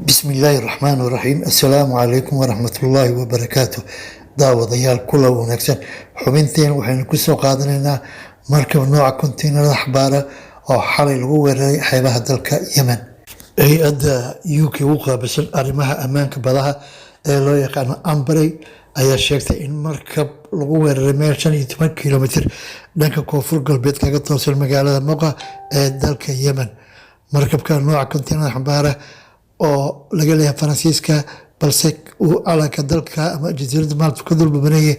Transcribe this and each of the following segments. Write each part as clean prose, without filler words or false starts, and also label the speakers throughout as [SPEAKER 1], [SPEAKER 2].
[SPEAKER 1] بسم الله الرحمن الرحيم السلام عليكم ورحمة الله وبركاته daawadayaal kula wanaagsan xubinteen waxaynu ku soo qaadanaynaa markab nooca kontiinarada xabaara oo xalay lagu weeraray xeebaha dalka Yemen. Hay-adda UK u qaabilsan arrimaha ammaanka badaha ee loo yaqaano Ambrey ayaa sheegtay in markab lagu weeraray meel 15 kiilomitir dhanka koonfur galbeed kaga toosan magaalada Moqa ee dalka Yemen. Markabka nooca kontiinarada xabaara oo laga leeyahay Faransiiska balse uu calanka dalka ama jasiiradda Malta ka dulbabanayay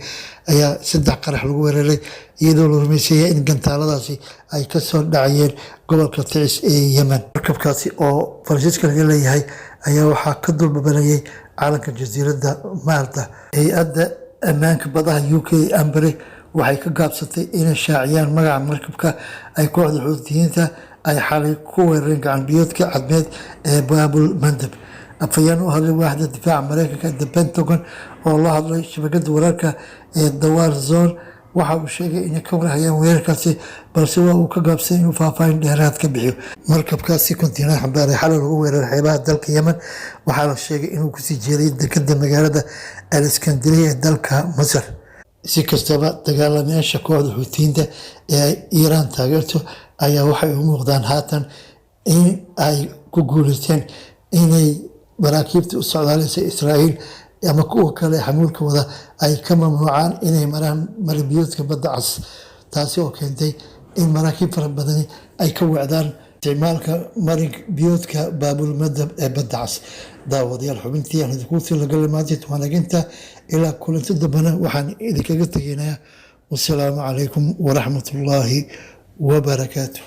[SPEAKER 1] ayaa 3 qarax lagu weeraray iyadoo la rumaysan in gantaaladaasi ay ka soo dhacayeen gobolka Tis ee Yemen. Markabkaasi oo Faransiiska laga leeyahay ayaa waxaa ka dulbabanayay calanka jasiiradda Malta. Hay-adda ammaanka badaha UK Ambrey waxay ka gaabsatay inay shaaciyaan magaca markabka ay kooxda Xuutiyiinta ay xalay ku weerareen gacan biyoodka cadmeed ee Baabul Mandab. afayeen u hadlay waaxda difaaca Mareykanka The Pentagon oo la hadlay shabakadda wararka ee The War Zone waxa uu sheegay inay ka warhayaan weerarkaasi balse waa uu ka gaabsaday inuu faahfaahin dheeraad ka bixiyo. Markabkaasi kontiinar xambaar ee xalay lagu weeraray xeebaha dalka Yemen waxaa la sheegay inuu kusii jeeday dekedda magaalada Al-Iskandariya ee dalka Masar. Si kastaba dagaalamayaasha kooxda Xuutiyiinta ee Iiraan taageerto ayaa waxay u muuqdaan haatan in ay ku guuleysteen inay maraakiibta u socdaalaysa Israa'iil ama kuwa kale xamuulka wada ay ka mamnuucaan inay maraan marinbiyoodka badda cas, taasi oo keentay in maraakiib fara badani ay ka wacdaan isticmaalka marinbiyoodka Baabul Mandab ee badda cas. daawadayaal xubintii aan idinku talagalay maanta wanaginta ilaa kulanti dambana waxaan idinkaga tegaynaa. Wassalaamu calaykum waraxmatullaahi wabarakaatuh.